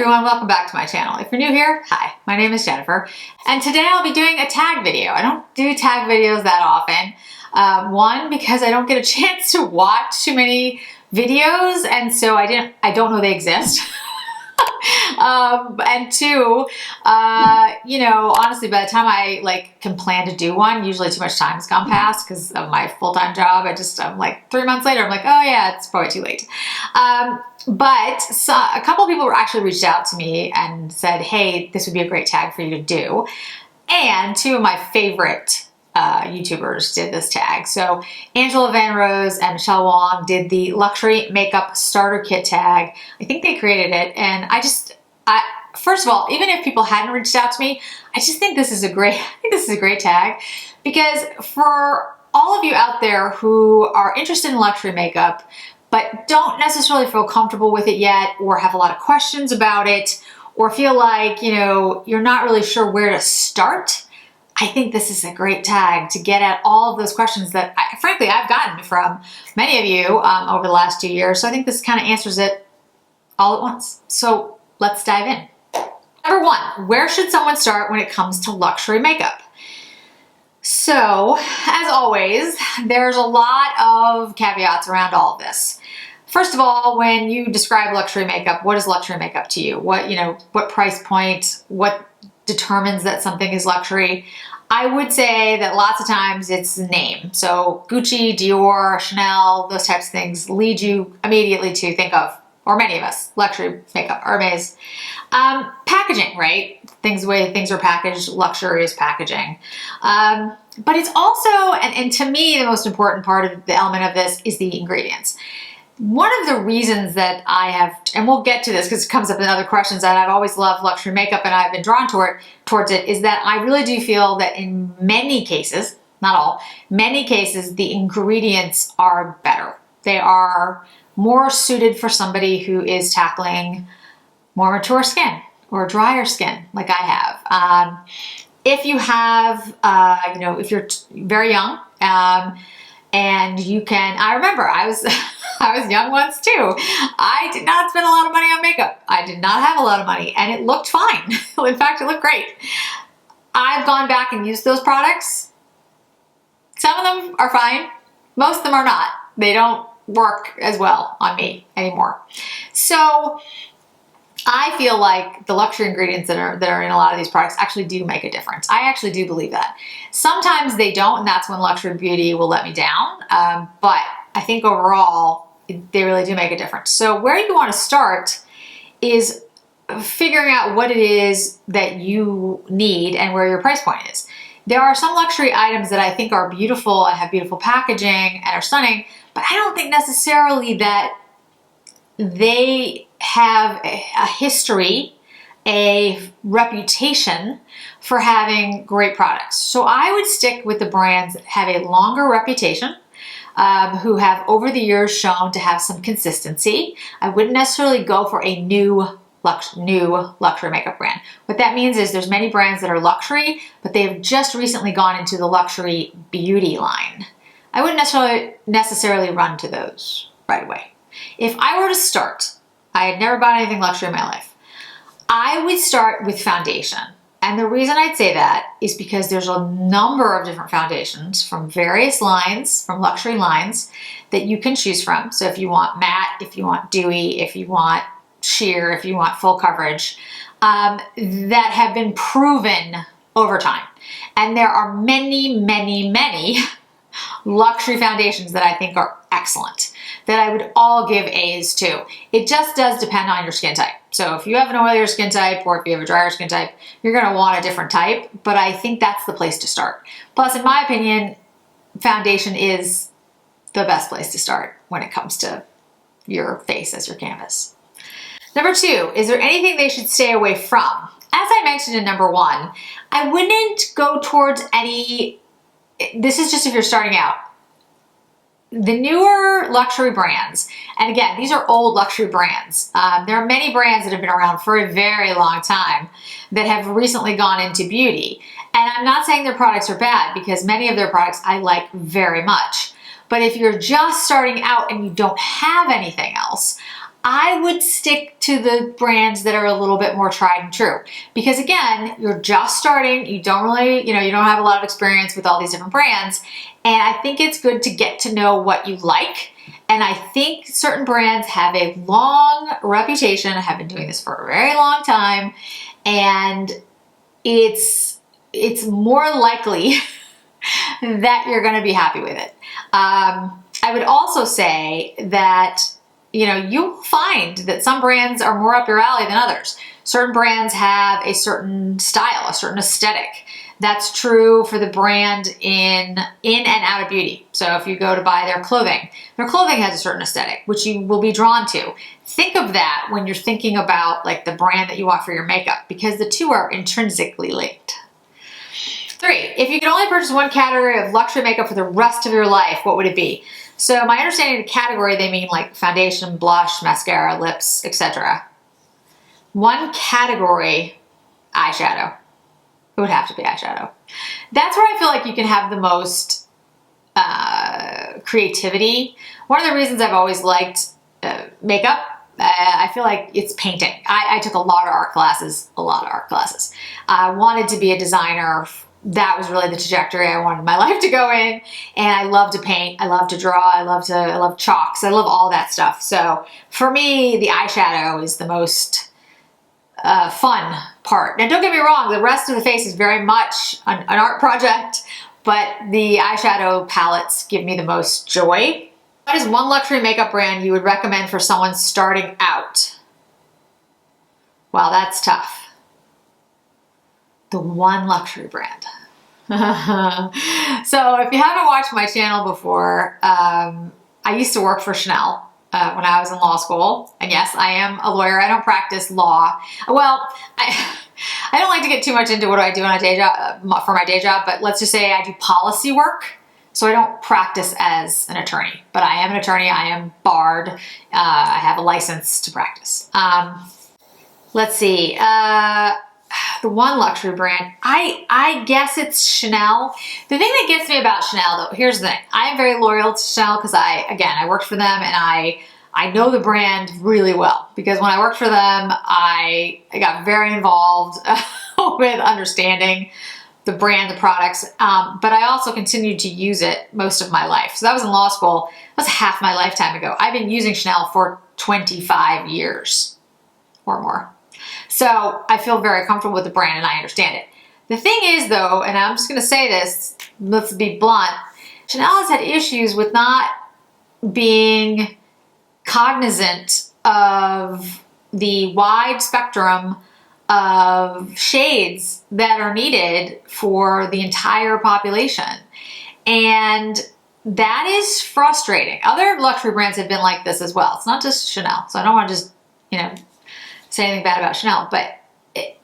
everyone, welcome back to my channel. If you're new here, hi, my name is Jennifer, and today I'll be doing a tag video. I don't do tag videos that often. One, because I don't get a chance to watch too many videos, and so I don't know they exist. And two, you know, honestly, by the time I can plan to do one, usually too much time has gone past because of my full-time job. I'm like 3 months later, I'm like, oh yeah, it's probably too late. But a couple of people actually reached out to me and said, hey, this would be a great tag for you to do. And two of my favorite YouTubers did this tag. So Angela Van Rose and Michelle Wong did the luxury makeup starter kit tag. I think they created it, and first of all, even if people hadn't reached out to me, I just think this is a great tag, because for all of you out there who are interested in luxury makeup but don't necessarily feel comfortable with it yet, or have a lot of questions about it, or feel like, you know, you're not really sure where to start, I think this is a great tag to get at all of those questions that, frankly, I've gotten from many of you over the last 2 years. So I think this kind of answers it all at once. So let's dive in. Number one, where should someone start when it comes to luxury makeup? So, as always, there's a lot of caveats around all of this. First of all, when you describe luxury makeup, what is luxury makeup to you? What price point? What determines that something is luxury? I would say that lots of times it's the name. So Gucci, Dior, Chanel, those types of things lead you immediately to think of, or many of us, luxury makeup, Hermes. Packaging, right? The way things are packaged, luxurious packaging. But it's also, and to me, the most important part of the element of this is the ingredients. One of the reasons that I have, and we'll get to this because it comes up in other questions, that I've always loved luxury makeup and I've been drawn towards it, is that I really do feel that in many cases, not all, many cases, the ingredients are better. They are more suited for somebody who is tackling more mature skin or drier skin like I have. If you have, if you're very young, and you can, I remember I was young once too. I did not spend a lot of money on makeup. I did not have a lot of money, and it looked fine. In fact, it looked great. I've gone back and used those products. Some of them are fine. Most of them are not. They don't work as well on me anymore. So I feel like the luxury ingredients that are in a lot of these products actually do make a difference. I actually do believe that. Sometimes they don't, and that's when luxury beauty will let me down. But I think overall, they really do make a difference. So where you want to start is figuring out what it is that you need and where your price point is. There are some luxury items that I think are beautiful and have beautiful packaging and are stunning, but I don't think necessarily that they have a history, a reputation for having great products. So I would stick with the brands that have a longer reputation, who have over the years shown to have some consistency. I wouldn't necessarily go for a new luxury makeup brand. What that means is there's many brands that are luxury, but they've just recently gone into the luxury beauty line. I wouldn't necessarily run to those right away. If I were to start, I had never bought anything luxury in my life, I would start with foundation. And the reason I'd say that is because there's a number of different foundations from various lines, from luxury lines, that you can choose from. So if you want matte, if you want dewy, if you want sheer, if you want full coverage, that have been proven over time. And there are many, many, many luxury foundations that I think are excellent, that I would all give A's to. It just does depend on your skin type. So if you have an oilier skin type, or if you have a drier skin type, you're going to want a different type, but I think that's the place to start. Plus, in my opinion, foundation is the best place to start when it comes to your face as your canvas. Number two, is there anything they should stay away from? As I mentioned in number one, I wouldn't go towards any, this is just if you're starting out. The newer luxury brands, and again, these are old luxury brands. There are many brands that have been around for a very long time that have recently gone into beauty. And I'm not saying their products are bad, because many of their products I like very much. But if you're just starting out and you don't have anything else, I would stick to the brands that are a little bit more tried and true. Because again, you're just starting, you don't really, you don't have a lot of experience with all these different brands. And I think it's good to get to know what you like. And I think certain brands have a long reputation. I have been doing this for a very long time. And it's more likely that you're going to be happy with it. I would also say that, you'll find that some brands are more up your alley than others. Certain brands have a certain style, a certain aesthetic. That's true for the brand in and out of beauty. So if you go to buy their clothing has a certain aesthetic, which you will be drawn to. Think of that when you're thinking about like the brand that you want for your makeup, because the two are intrinsically linked. 3, if you could only purchase one category of luxury makeup for the rest of your life, what would it be? So my understanding of the category, they mean like foundation, blush, mascara, lips, etc. One category, eyeshadow. It would have to be eyeshadow. That's where I feel like you can have the most creativity. One of the reasons I've always liked makeup, I feel like it's painting. I took a lot of art classes. I wanted to be a designer. That was really the trajectory I wanted my life to go in. And I love to paint. I love to draw. I love chalks. I love all that stuff. So for me, the eyeshadow is the most fun part. Now, don't get me wrong. The rest of the face is very much an art project, but the eyeshadow palettes give me the most joy. What is one luxury makeup brand you would recommend for someone starting out? Wow, that's tough. The one luxury brand. So if you haven't watched my channel before, I used to work for Chanel when I was in law school. And yes, I am a lawyer. I don't practice law. Well, I don't like to get too much into what I do on a day job, for my day job, but let's just say I do policy work. So I don't practice as an attorney, but I am an attorney. I am barred. I have a license to practice. Let's see. The one luxury brand, I guess it's Chanel. The thing that gets me about Chanel, though, here's the thing. I am very loyal to Chanel because I worked for them and I know the brand really well, because when I worked for them, I got very involved with understanding the brand, the products, but I also continued to use it most of my life. So that was in law school. That was half my lifetime ago. I've been using Chanel for 25 years or more. So I feel very comfortable with the brand and I understand it. The thing is, though, and I'm just going to say this, let's be blunt, Chanel has had issues with not being cognizant of the wide spectrum of shades that are needed for the entire population. And that is frustrating. Other luxury brands have been like this as well. It's not just Chanel. So I don't want to just, say anything bad about Chanel, but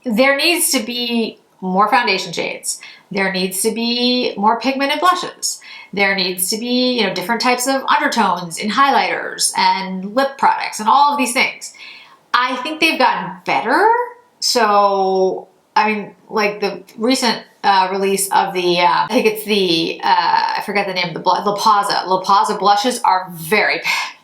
there needs to be more foundation shades. There needs to be more pigmented blushes. There needs to be, different types of undertones in highlighters and lip products and all of these things. I think they've gotten better. So, like the recent release of the, I think it's the, I forget the name of the blush, La Pausa blushes are very,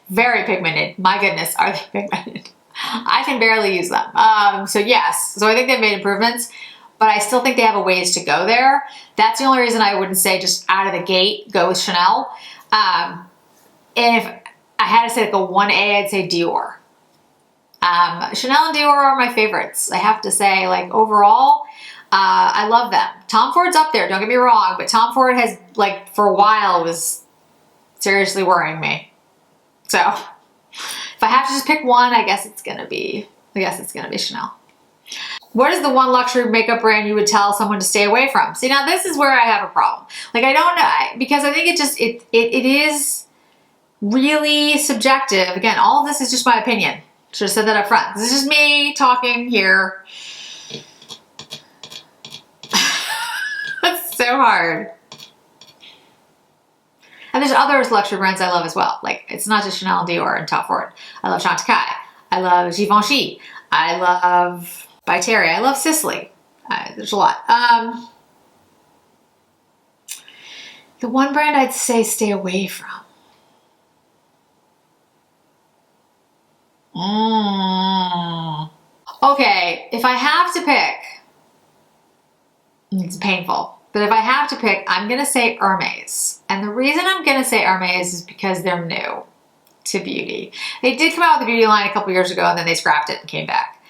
very pigmented. My goodness, are they pigmented? I can barely use them. So yes, so I think they've made improvements, but I still think they have a ways to go there. That's the only reason I wouldn't say just out of the gate, go with Chanel. And if I had to say like a 1A, I'd say Dior. Chanel and Dior are my favorites. I have to say, like, overall, I love them. Tom Ford's up there, don't get me wrong, but Tom Ford has, like, for a while was seriously worrying me. So if I have to just pick one, I guess it's gonna be Chanel. What is the one luxury makeup brand you would tell someone to stay away from? See, now this is where I have a problem. Like, I don't know, because I think it is really subjective. Again, all of this is just my opinion. Should have said that up front. This is just me talking here. That's so hard. And there's other luxury brands I love as well. Like, it's not just Chanel and Dior and Tom Ford. I love Chantecaille. I love Givenchy. I love By Terry. I love Sisley. There's a lot. The one brand I'd say stay away from. if I have to pick, it's painful, but if I have to pick, I'm going to say Hermes. And the reason I'm going to say Hermes is because they're new to beauty. They did come out with a beauty line a couple years ago and then they scrapped it and came back.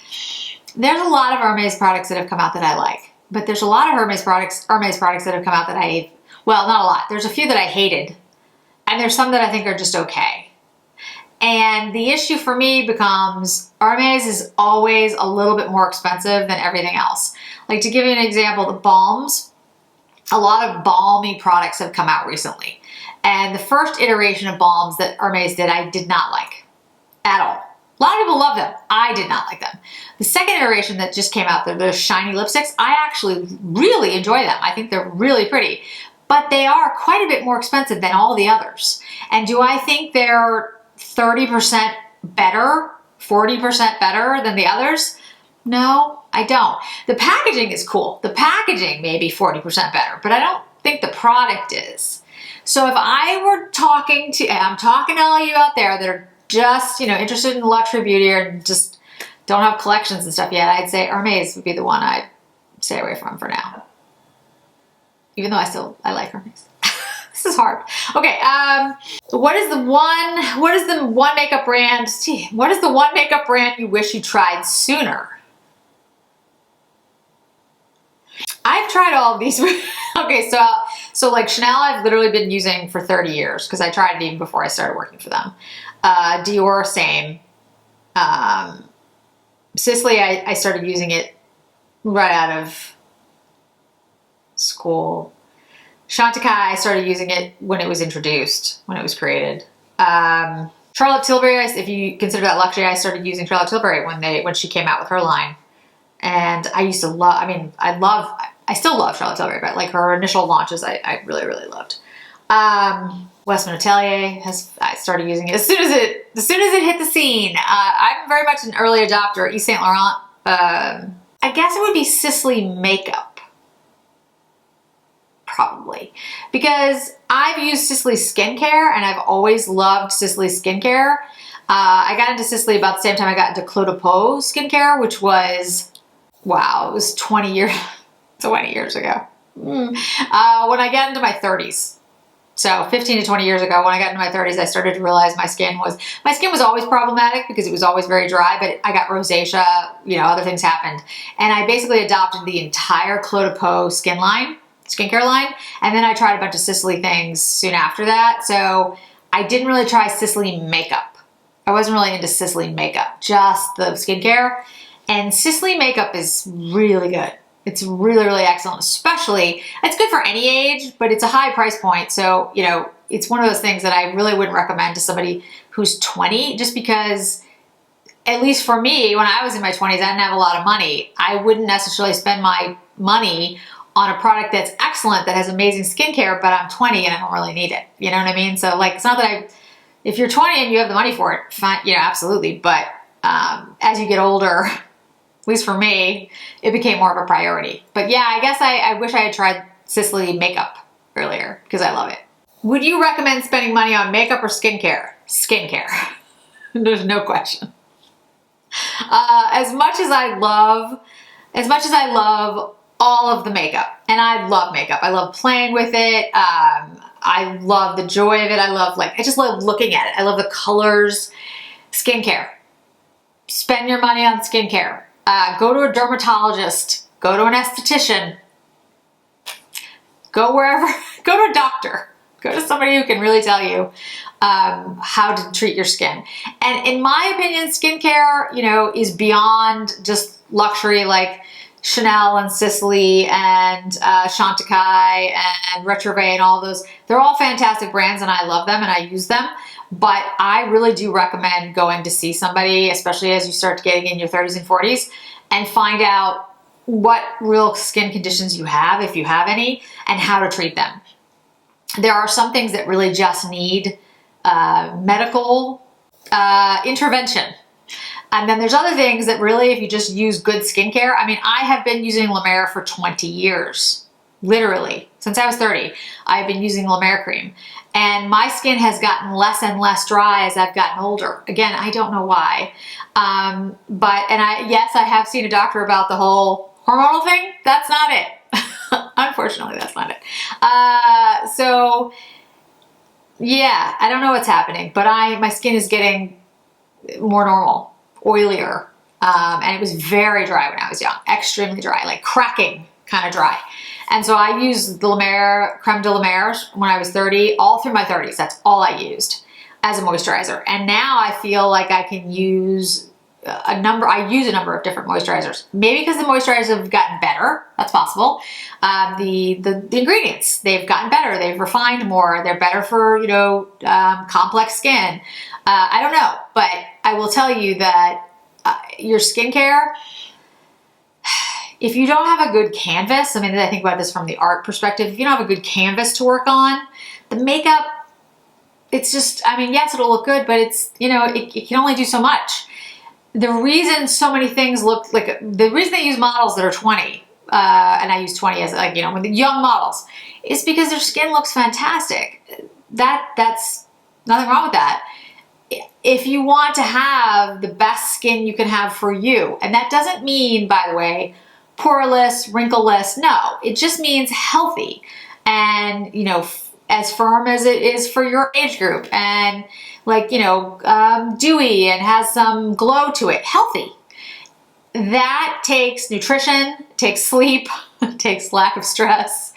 There's a lot of Hermes products that have come out that I like, but there's a lot of Hermes products that have come out that well, not a lot. There's a few that I hated, and there's some that I think are just okay. And the issue for me becomes Hermes is always a little bit more expensive than everything else. Like, to give you an example, the balms, a lot of balmy products have come out recently. And the first iteration of balms that Hermes did, I did not like at all. A lot of people love them. I did not like them. The second iteration that just came out, the shiny lipsticks, I actually really enjoy them. I think they're really pretty. But they are quite a bit more expensive than all the others. And do I think they're 30% better, 40% better than the others? No, I don't. The packaging is cool. The packaging may be 40% better, but I don't think the product is. So if I were I'm talking to all you out there that are just, interested in luxury beauty or just don't have collections and stuff yet, I'd say Hermes would be the one I'd stay away from for now. Even though I like Hermes. This is hard. Okay, what is the one makeup brand you wish you tried sooner? I've tried all of these. Okay, so like Chanel, I've literally been using for 30 years because I tried it even before I started working for them. Dior, same. Sisley, I started using it right out of school. Chantecaille, I started using it when it was introduced, when it was created. Charlotte Tilbury, if you consider that luxury, I started using Charlotte Tilbury when she came out with her line. And I used to love, I still love Charlotte Tilbury, but like her initial launches, I really, really loved. Westman Atelier I started using it as soon as it hit the scene. I'm very much an early adopter. Yves Saint Laurent. I guess it would be Sisley makeup. Probably. Because I've used Sisley skincare and I've always loved Sisley skincare. I got into Sisley about the same time I got into Clos de Peau skincare, which was, wow, it was 20 years ago. When I got into my 30s. So 15 to 20 years ago, when I got into my 30s, I started to realize my skin was always problematic because it was always very dry, but I got rosacea, other things happened. And I basically adopted the entire Clos de Peau skincare line. And then I tried a bunch of Sisley things soon after that. So I didn't really try Sisley makeup. I wasn't really into Sisley makeup, just the skincare. And Sisley makeup is really good. It's really, really excellent, especially, it's good for any age, but it's a high price point. So, it's one of those things that I really wouldn't recommend to somebody who's 20, just because, at least for me, when I was in my 20s, I didn't have a lot of money. I wouldn't necessarily spend my money on a product that's excellent, that has amazing skincare, but I'm 20 and I don't really need it. You know what I mean? So like, it's not that if you're 20 and you have the money for it, fine, absolutely. But as you get older, at least for me, it became more of a priority. But yeah, I guess I wish I had tried Sisley makeup earlier because I love it. Would you recommend spending money on makeup or skincare? Skincare. There's no question. As much as I love all of the makeup, and I love makeup. I love playing with it. I love the joy of it. I just love looking at it. I love the colors. Skincare. Spend your money on skincare. Go to a dermatologist. Go to an esthetician. Go wherever. Go to a doctor. Go to somebody who can really tell you how to treat your skin. And in my opinion, skincare, is beyond just luxury like Chanel and Sisley and Chantecaille and Retrove and all those. They're all fantastic brands and I love them and I use them. But I really do recommend going to see somebody, especially as you start getting in your 30s and 40s, and find out what real skin conditions you have, if you have any, and how to treat them. There are some things that really just need medical intervention. And then there's other things that really, if you just use good skincare, I have been using La Mer for 20 years. literally, since I was 30, I've been using La Mer cream. And my skin has gotten less and less dry as I've gotten older. Again, I don't know why. Yes, I have seen a doctor about the whole hormonal thing. That's not it. Unfortunately, that's not it. So yeah, I don't know what's happening, but my skin is getting more normal, oilier. And it was very dry when I was young, extremely dry, like cracking kind of dry. And so I used the La Mer, Creme de La Mer when I was 30, all through my 30s. That's all I used as a moisturizer. And now I feel like I can use I use a number of different moisturizers. Maybe because the moisturizers have gotten better. That's possible. The ingredients, they've gotten better. They've refined more. They're better for, complex skin. I don't know, but I will tell you that your skincare, if you don't have a good canvas, I mean, I think about this from the art perspective, if you don't have a good canvas to work on, the makeup, it's just, I mean, yes, it'll look good, but it's, it can only do so much. The reason so many things look like, the reason they use models that are 20, and I use 20 as like, when the young models, is because their skin looks fantastic. That's nothing wrong with that. If you want to have the best skin you can have for you, and that doesn't mean, by the way, poreless, wrinkleless, no, it just means healthy and, as firm as it is for your age group and like, dewy and has some glow to it, healthy. That takes nutrition, takes sleep, takes lack of stress,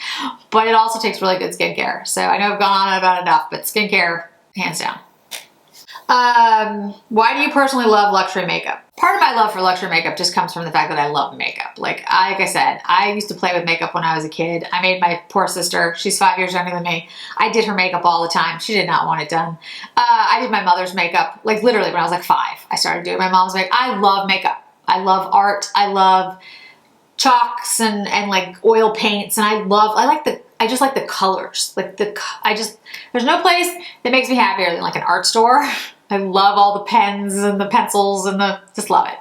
but it also takes really good skincare. So I know I've gone on about enough, but skincare, hands down. Why do you personally love luxury makeup? Part of my love for luxury makeup just comes from the fact that I love makeup. Like I said, I used to play with makeup when I was a kid. I made my poor sister, she's 5 years younger than me. I did her makeup all the time. She did not want it done. I did my mother's makeup, like literally when I was like 5. I started doing my mom's makeup. I love makeup. I love art. I love chalks and like oil paints. And I just like the colors. There's no place that makes me happier than like an art store. I love all the pens and the pencils and just love it.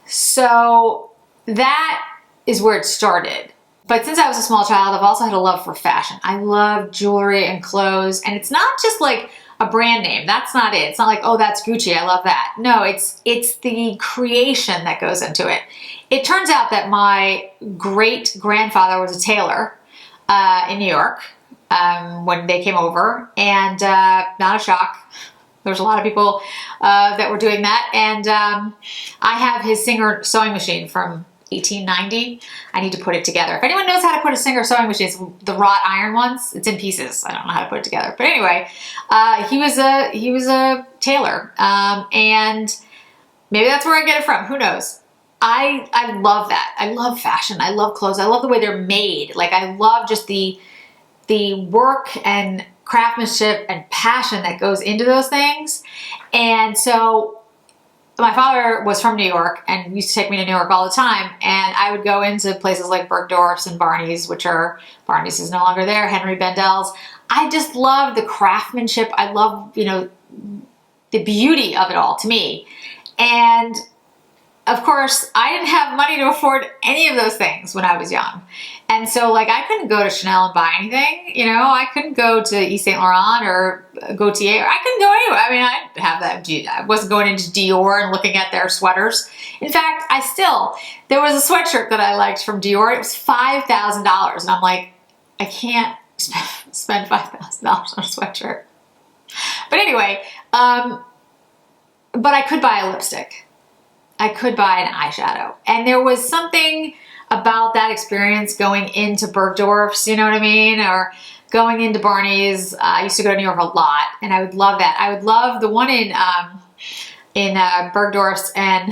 So that is where it started. But since I was a small child, I've also had a love for fashion. I love jewelry and clothes, and it's not just like a brand name. That's not it. It's not like, oh, that's Gucci. I love that. No, it's the creation that goes into it. It turns out that my great grandfather was a tailor in New York. When they came over, and not a shock. There's a lot of people that were doing that, and I have his Singer sewing machine from 1890. I need to put it together. If anyone knows how to put a Singer sewing machine, it's the wrought iron ones. It's in pieces. I don't know how to put it together, but anyway, he was a tailor, and maybe that's where I get it from. Who knows? I love that. I love fashion. I love clothes. I love the way they're made. Like I love just the work and craftsmanship and passion that goes into those things. And so my father was from New York and used to take me to New York all the time. And I would go into places like Bergdorf's and Barney's, Barney's is no longer there, Henry Bendel's. I just love the craftsmanship. I love, the beauty of it all to me. And of course, I didn't have money to afford any of those things when I was young. And so like I couldn't go to Chanel and buy anything, I couldn't go to Yves Saint Laurent or Gaultier, or I couldn't go anywhere. I mean, I have that. I wasn't going into Dior and looking at their sweaters. In fact, there was a sweatshirt that I liked from Dior. It was $5,000. And I'm like, I can't spend $5,000 on a sweatshirt. But anyway, but I could buy a lipstick. I could buy an eyeshadow. And there was something about that experience going into Bergdorf's, you know what I mean? Or going into Barney's. I used to go to New York a lot, and I would love that. I would love the one in Bergdorf's and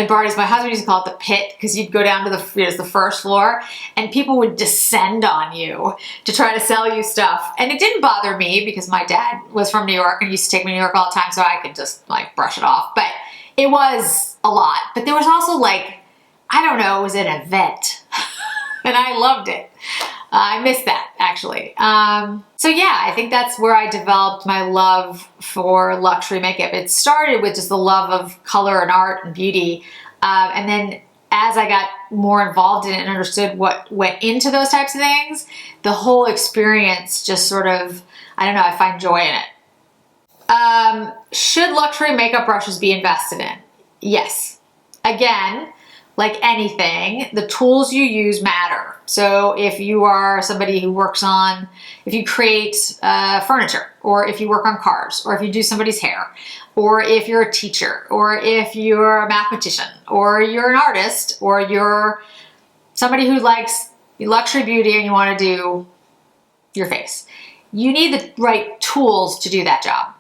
Barney's. My husband used to call it the pit, because you'd go down to the first floor, and people would descend on you to try to sell you stuff. And it didn't bother me because my dad was from New York and used to take me to New York all the time, so I could just like brush it off. But it was a lot. But there was also like, I don't know, it was an event. And I loved it. I missed that, actually. So yeah, I think that's where I developed my love for luxury makeup. It started with just the love of color and art and beauty. And then as I got more involved in it and understood what went into those types of things, the whole experience just sort of, I don't know, I find joy in it. Should luxury makeup brushes be invested in? Yes. Again, like anything, the tools you use matter. So if you are somebody who works on, if you create furniture, or if you work on cars, or if you do somebody's hair, or if you're a teacher, or if you're a mathematician, or you're an artist, or you're somebody who likes luxury beauty and you want to do your face, you need the right tools to do that job.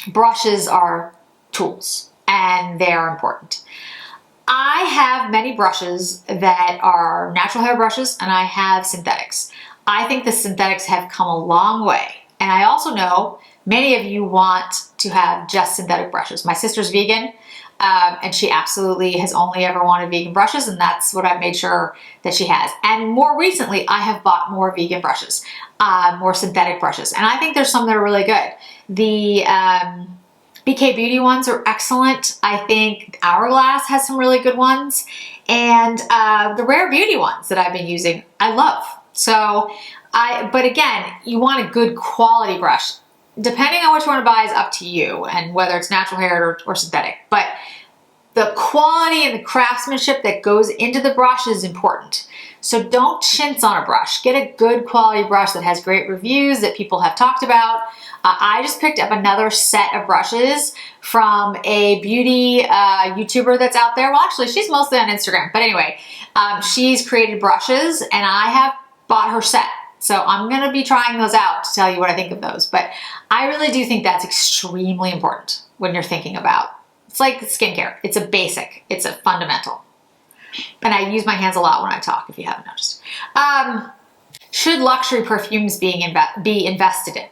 Brushes are tools, and they're important. I have many brushes that are natural hair brushes, and I have synthetics. I think the synthetics have come a long way. And I also know many of you want to have just synthetic brushes. My sister's vegan, and she absolutely has only ever wanted vegan brushes, and that's what I've made sure that she has. And more recently, I have bought more vegan brushes, more synthetic brushes, and I think there's some that are really good. The BK Beauty ones are excellent. I think Hourglass has some really good ones. And the Rare Beauty ones that I've been using, I love. But again, you want a good quality brush. Depending on which one to buy is up to you, and whether it's natural hair or synthetic. But the quality and the craftsmanship that goes into the brush is important. So don't chintz on a brush. Get a good quality brush that has great reviews that people have talked about. I just picked up another set of brushes from a beauty YouTuber that's out there. Well, actually, she's mostly on Instagram. But anyway, she's created brushes, and I have bought her set. So I'm going to be trying those out to tell you what I think of those. But I really do think that's extremely important when you're thinking about. It's like skincare. It's a basic. It's a fundamental. And I use my hands a lot when I talk, if you haven't noticed. Should luxury perfumes be invested in?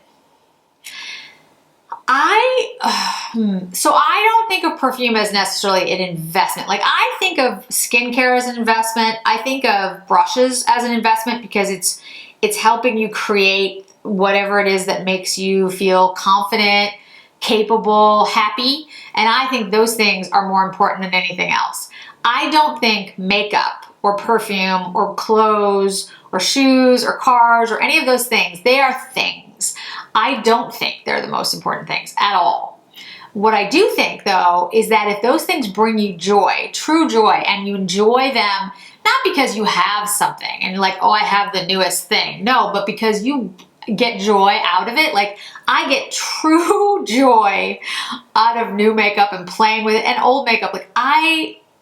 So I don't think of perfume as necessarily an investment. Like, I think of skincare as an investment. I think of brushes as an investment because it's helping you create whatever it is that makes you feel confident, capable, happy. And I think those things are more important than anything else. I don't think makeup or perfume or clothes or shoes or cars or any of those things, they are things. I don't think they're the most important things at all. What I do think, though, is that if those things bring you joy, true joy, and you enjoy them, not because you have something and you're like, oh, I have the newest thing. No, but because you get joy out of it. Like, I get true joy out of new makeup and playing with it, and old makeup. Like,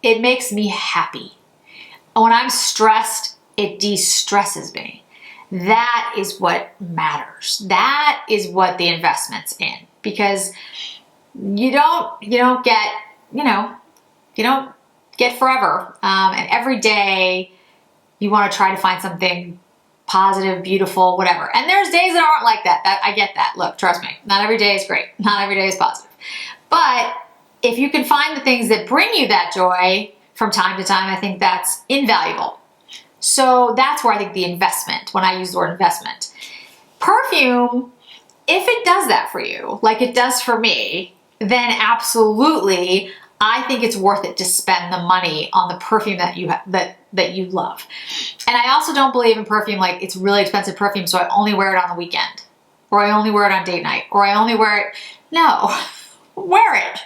it makes me happy. When I'm stressed, it de-stresses me. That is what matters. That is what the investment's in, because you don't get forever. And every day you want to try to find something positive, beautiful, whatever. And there's days that aren't like that. I get that. Look, trust me, not every day is great. Not every day is positive. But if you can find the things that bring you that joy from time to time, I think that's invaluable. So that's where I think the investment, when I use the word investment. Perfume, if it does that for you, like it does for me, then absolutely, I think it's worth it to spend the money on the perfume that you love. And I also don't believe in perfume like it's really expensive perfume, so I only wear it on the weekend, or I only wear it on date night, or I only wear it. No, wear it.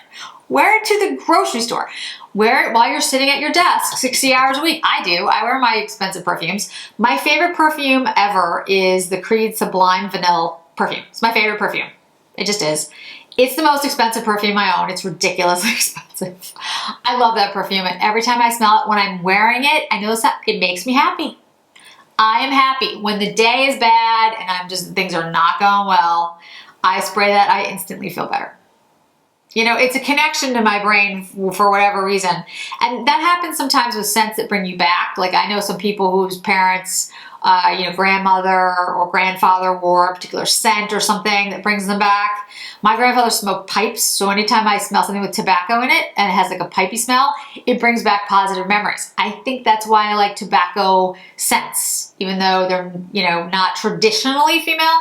Wear it to the grocery store. Wear it while you're sitting at your desk 60 hours a week. I do. I wear my expensive perfumes. My favorite perfume ever is the Creed Sublime Vanilla perfume. It's my favorite perfume. It just is. It's the most expensive perfume I own. It's ridiculously expensive. I love that perfume, and every time I smell it when I'm wearing it, I notice that it makes me happy. I am happy. When the day is bad and things are not going well, I spray that, I instantly feel better. It's a connection to my brain for whatever reason. And that happens sometimes with scents that bring you back. Like, I know some people whose parents, grandmother or grandfather wore a particular scent or something that brings them back. My grandfather smoked pipes, so anytime I smell something with tobacco in it and it has like a pipey smell, it brings back positive memories. I think that's why I like tobacco scents, even though they're, not traditionally female.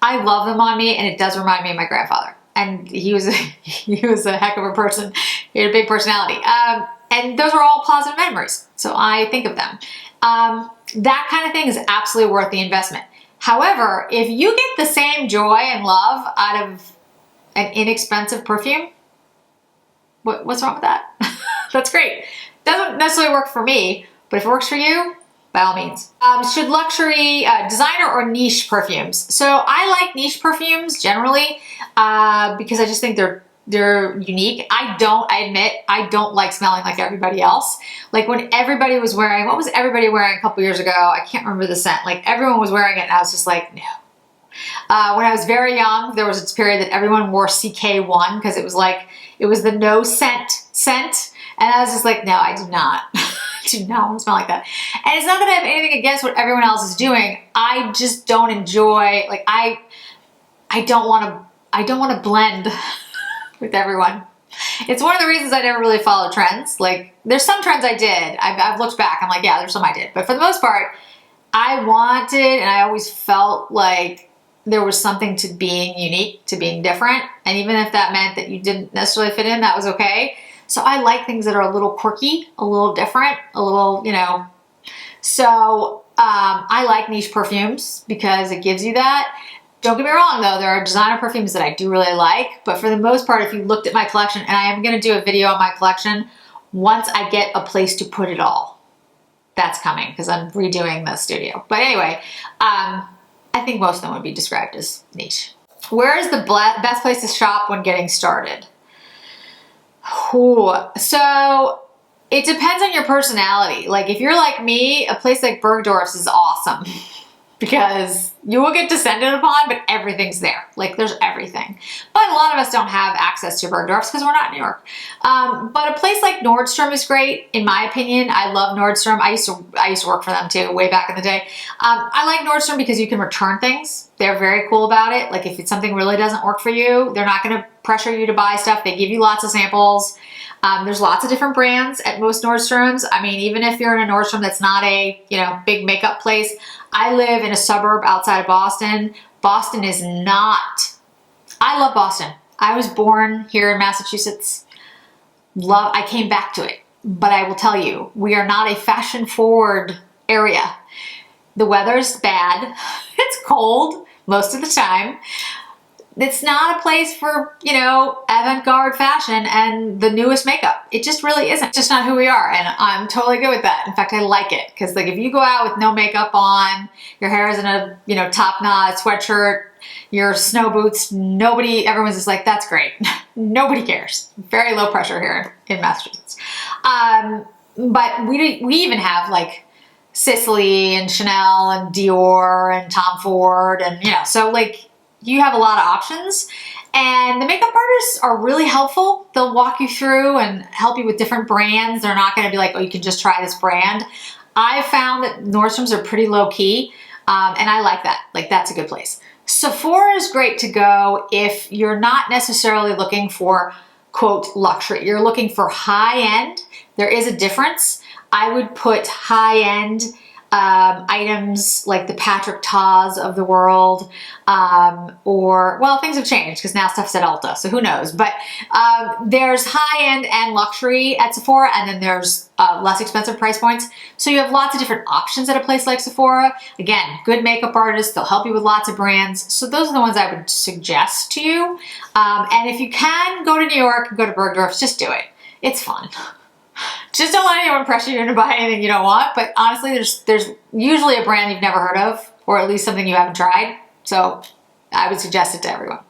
I love them on me, and it does remind me of my grandfather. And he was a heck of a person. He had a big personality. And those are all positive memories. So I think of them. That kind of thing is absolutely worth the investment. However, if you get the same joy and love out of an inexpensive perfume, what's wrong with that? That's great. Doesn't necessarily work for me, but if it works for you, by all means. Should luxury, designer or niche perfumes? So I like niche perfumes generally because I just think they're unique. I admit, I don't like smelling like everybody else. Like when everybody was wearing, what was everybody wearing a couple years ago? I can't remember the scent. Like everyone was wearing it and I was just like, no. When I was very young, there was a period that everyone wore CK1 because it was like, it was the no scent. And I was just like, no, I do not. Do not want to smell like that. And it's not that I have anything against what everyone else is doing. I just don't enjoy, like I don't want to blend with everyone. It's one of the reasons I never really follow trends. Like there's some trends I did. I've looked back. I'm like, yeah, there's some I did. But for the most part, I wanted and I always felt like there was something to being unique, to being different. And even if that meant that you didn't necessarily fit in, that was okay. So I like things that are a little quirky, a little different, a little, you know. So I like niche perfumes because it gives you that. Don't get me wrong though, there are designer perfumes that I do really like, but for the most part, if you looked at my collection, and I am gonna do a video on my collection once I get a place to put it all. That's coming because I'm redoing the studio. But anyway, I think most of them would be described as niche. Where is the best place to shop when getting started? Ooh, so it depends on your personality. Like if you're like me, a place like Bergdorf's is awesome because you will get descended upon, but everything's there. Like there's everything. But a lot of us don't have access to Bergdorf's because we're not in New York. But a place like Nordstrom is great, in my opinion. I love Nordstrom. I used to work for them too, way back in the day. I like Nordstrom because you can return things. They're very cool about it. Like if it's something really doesn't work for you, they're not going to pressure you to buy stuff. They give you lots of samples. There's lots of different brands at most Nordstroms. I mean, even if you're in a Nordstrom that's not a, you know, big makeup place. I live in a suburb outside of Boston. Boston is not, I love Boston. I was born here in Massachusetts. I came back to it. But I will tell you, we are not a fashion forward area. The weather's bad. It's cold most of the time. It's not a place for, you know, avant-garde fashion and the newest makeup. It just really isn't. It's just not who we are, and I'm totally good with that. In fact, I like it, because like if you go out with no makeup on, your hair is in a, you know, top knot sweatshirt, your snow boots, everyone's just like, that's great. Nobody cares. Very low pressure here in Massachusetts. But we even have like Sicily and Chanel and Dior and Tom Ford and, you know, so like, you have a lot of options, and the makeup artists are really helpful. They'll walk you through and help you with different brands. They're not going to be like, oh, you can just try this brand. I've found that Nordstrom's are pretty low key, and I like that. Like that's a good place. Sephora is great to go if you're not necessarily looking for, quote, luxury. You're looking for high end. There is a difference. I would put high end items like the Patrick Ta's of the world, or, well, things have changed because now stuff's at Ulta, so who knows. But there's high-end and luxury at Sephora, and then there's less expensive price points. So you have lots of different options at a place like Sephora. Again, good makeup artists, they'll help you with lots of brands. So those are the ones I would suggest to you. And if you can go to New York and go to Bergdorf's, just do it. It's fun. Just don't let anyone pressure you into buy anything you don't want, but honestly, there's usually a brand you've never heard of, or at least something you haven't tried, so I would suggest it to everyone.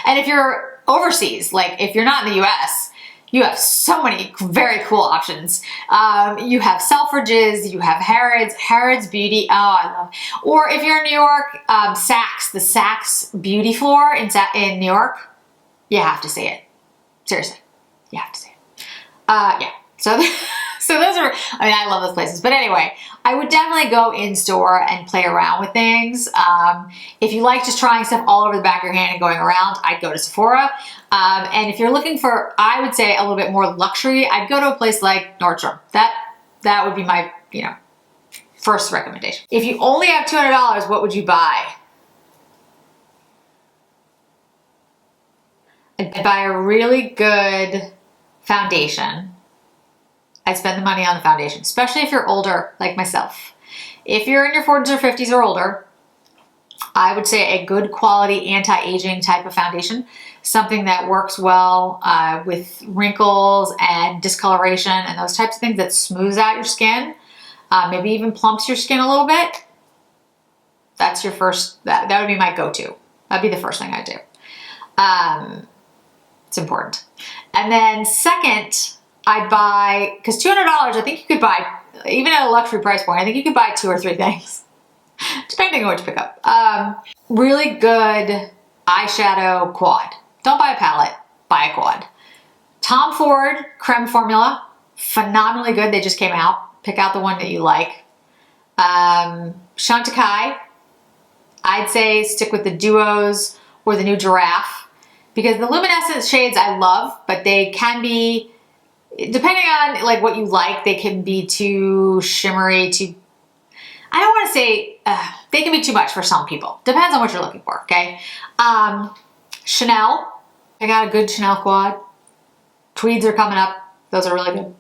And if you're overseas, like if you're not in the US, you have so many very cool options. You have Selfridges, you have Harrods Beauty, oh, I love. Or if you're in New York, Saks, the Saks Beauty Floor in New York, you have to see it. Seriously, you have to see it. Yeah. So those are, I mean, I love those places. But anyway, I would definitely go in store and play around with things. If you like just trying stuff all over the back of your hand and going around, I'd go to Sephora. And if you're looking for, I would say, a little bit more luxury, I'd go to a place like Nordstrom. That would be my, you know, first recommendation. If you only have $200, what would you buy? I'd buy a really good foundation. I'd spend the money on the foundation, especially if you're older like myself. If you're in your 40s or 50s or older, I would say a good quality anti-aging type of foundation, something that works well with wrinkles and discoloration and those types of things, that smooths out your skin, maybe even plumps your skin a little bit. That's your first, that would be my go-to. That'd be the first thing I'd do. It's important. And then second, I'd buy, because $200, I think you could buy, even at a luxury price point, I think you could buy 2 or 3 things, depending on what you pick up. Really good eyeshadow quad. Don't buy a palette, buy a quad. Tom Ford Creme Formula, phenomenally good. They just came out. Pick out the one that you like. Chantecaille, I'd say stick with the Duos or the new Giraffe, because the luminescent shades I love, but they can be, depending on like what you like, they can be too shimmery, too, I don't want to say, they can be too much for some people. Depends on what you're looking for, okay? Chanel, I got a good Chanel quad. Tweeds are coming up. Those are really good.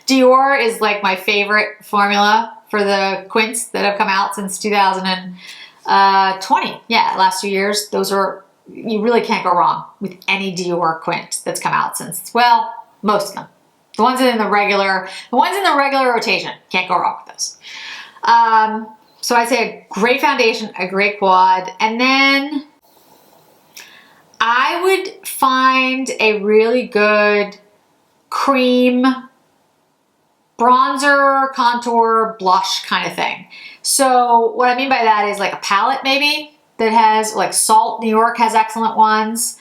Dior is like my favorite formula for the quints that have come out since 2020. Yeah, last 2 years. Those are, you really can't go wrong with any Dior quint that's come out since, well, most of them. The ones in the regular rotation, can't go wrong with those. So I'd say a great foundation, a great quad, and then I would find a really good cream bronzer, contour, blush kind of thing. So what I mean by that is like a palette maybe that has like Salt New York has excellent ones.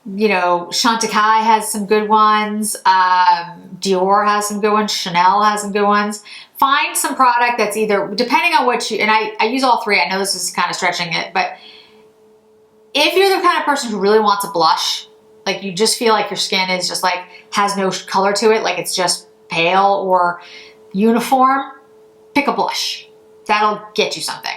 You know, Chantecaille has some good ones. Dior has some good ones. Chanel has some good ones. Find some product that's either, depending on what you, and I use all three. I know this is kind of stretching it, but if you're the kind of person who really wants a blush, like you just feel like your skin is just like, has no color to it, like it's just pale or uniform, pick a blush. That'll get you something.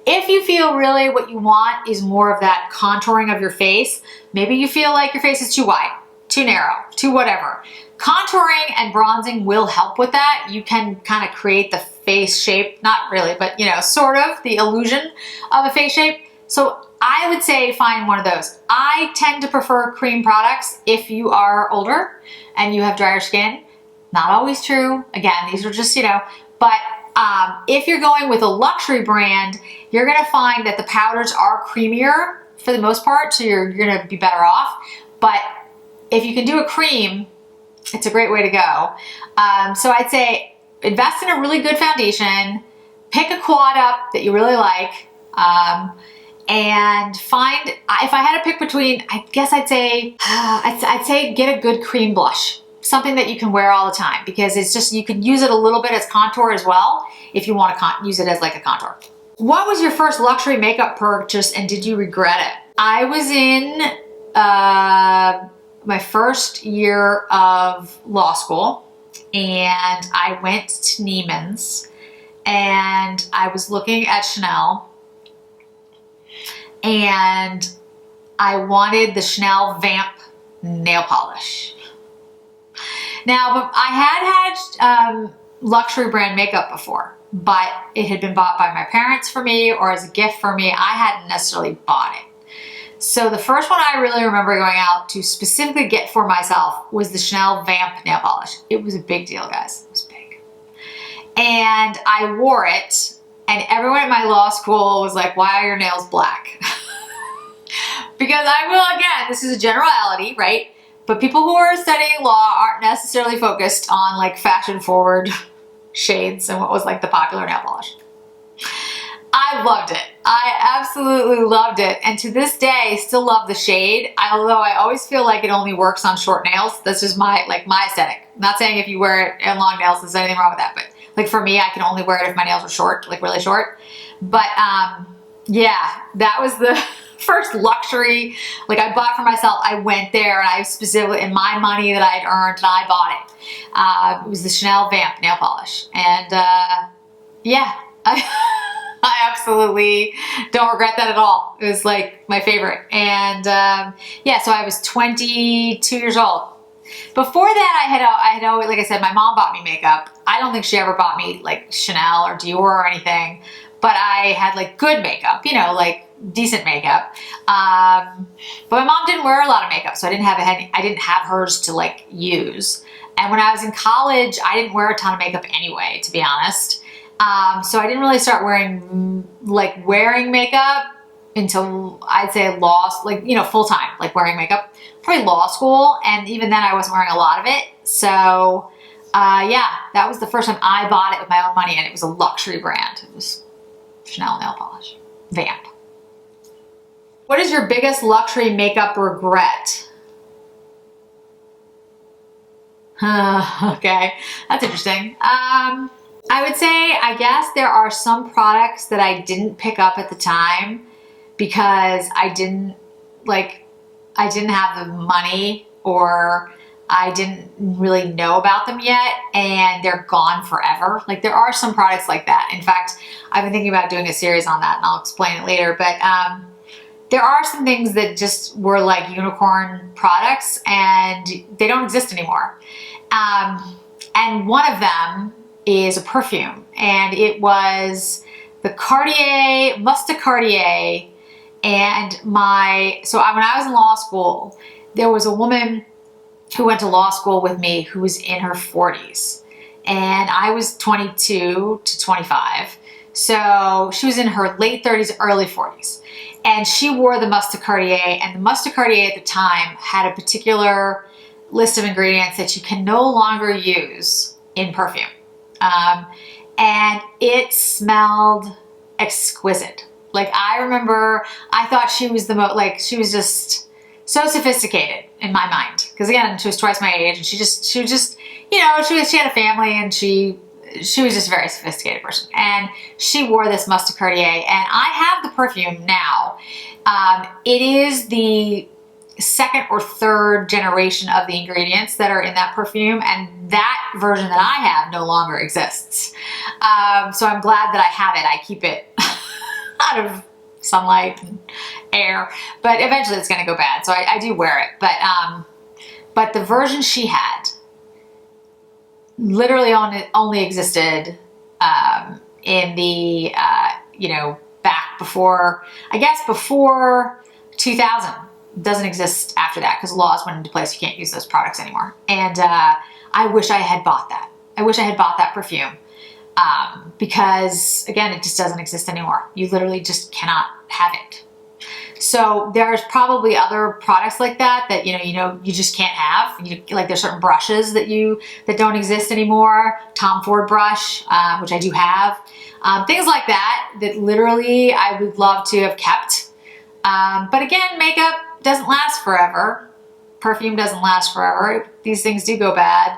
If you feel really what you want is more of that contouring of your face, maybe you feel like your face is too wide, too narrow, too whatever. Contouring and bronzing will help with that. You can kind of create the face shape, not really, but you know, sort of the illusion of a face shape. So I would say find one of those. I tend to prefer cream products if you are older and you have drier skin. Not always true. Again, these are just, you know, but if you're going with a luxury brand, you're gonna find that the powders are creamier for the most part, so you're gonna be better off. But if you can do a cream, it's a great way to go. So I'd say invest in a really good foundation, pick a quad up that you really like, and find, if I had to pick between, I guess I'd say get a good cream blush. Something that you can wear all the time, because it's just, you can use it a little bit as contour as well if you want to use it as like a contour. What was your first luxury makeup purchase and did you regret it? I was in my first year of law school and I went to Neiman's and I was looking at Chanel and I wanted the Chanel Vamp nail polish. Now, I had luxury brand makeup before, but it had been bought by my parents for me or as a gift for me. I hadn't necessarily bought it. So the first one I really remember going out to specifically get for myself was the Chanel Vamp nail polish. It was a big deal, guys. It was big. And I wore it, and everyone at my law school was like, why are your nails black? Because I will, again, this is a generality, right? But people who are studying law aren't necessarily focused on like fashion forward shades and what was like the popular nail polish. I loved it. I absolutely loved it. And to this day, still love the shade. Although I always feel like it only works on short nails. That's just my aesthetic. I'm not saying if you wear it in long nails, there's anything wrong with that. But like for me, I can only wear it if my nails are short, like really short. But yeah, that was the first luxury, like I bought for myself. I went there and I specifically, in my money that I had earned, and I bought it. It was the Chanel Vamp nail polish. And yeah, I absolutely don't regret that at all. It was like my favorite. And yeah, so I was 22 years old Before that, I had always, like I said, my mom bought me makeup. I don't think she ever bought me like Chanel or Dior or anything, but I had like good makeup, you know, like decent makeup. But my mom didn't wear a lot of makeup, so I didn't have hers to like use. And when I was in college, I didn't wear a ton of makeup anyway, to be honest. So I didn't really start wearing makeup until I'd say full time, like wearing makeup, probably law school. And even then I wasn't wearing a lot of it. So yeah, that was the first time I bought it with my own money, and it was a luxury brand. It was Chanel nail polish, Vamp. What is your biggest luxury makeup regret? Okay, that's interesting. I would say, I guess there are some products that I didn't pick up at the time because I didn't have the money, or I didn't really know about them yet, and they're gone forever. Like, there are some products like that. In fact, I've been thinking about doing a series on that, and I'll explain it later. But there are some things that just were like unicorn products, and they don't exist anymore. And one of them is a perfume, and it was the Cartier, Must Cartier. And when I was in law school, there was a woman who went to law school with me who was in her 40s, and I was 22 to 25. So she was in her late 30s, early 40s. And she wore the Must Cartier, and the Must Cartier at the time had a particular list of ingredients that you can no longer use in perfume. And it smelled exquisite. Like, I remember, I thought she was she was just so sophisticated in my mind. Because again, she was twice my age, and she had a family, and she was just a very sophisticated person. And she wore this Must Cartier, and I have the perfume now. It is the second or third generation of the ingredients that are in that perfume, and that version that I have no longer exists. So I'm glad that I have it. I keep it out of sunlight and air, but eventually it's going to go bad, so I do wear it. But the version she had literally only existed in the back before, I guess, before 2000. It doesn't exist after that because laws went into place. You can't use those products anymore. And I wish I had bought that. I wish I had bought that perfume. Because again, it just doesn't exist anymore. You literally just cannot have it. So there's probably other products like that you just can't have. Like, there's certain brushes that don't exist anymore. Tom Ford brush, which I do have. Things like that literally I would love to have kept. But again, makeup doesn't last forever. Perfume doesn't last forever. These things do go bad.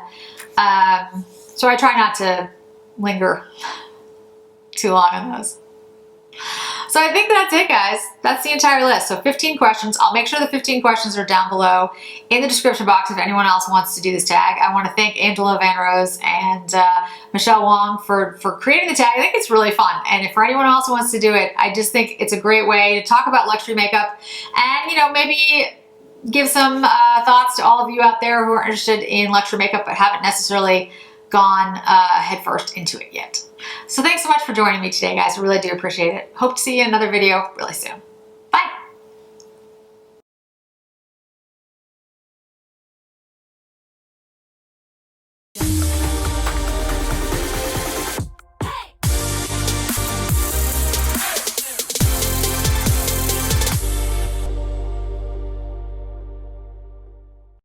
So I try not to linger too long on those. So I think that's it, guys. That's the entire list. So 15 questions. I'll make sure the 15 questions are down below in the description box if anyone else wants to do this tag. I want to thank Angela Van Rose and Michelle Wong for creating the tag. I think it's really fun. And if for anyone else who wants to do it, I just think it's a great way to talk about luxury makeup and, maybe give some thoughts to all of you out there who are interested in luxury makeup but haven't necessarily gone headfirst into it yet. So thanks so much for joining me today, guys. I really do appreciate it. Hope to see you in another video really soon.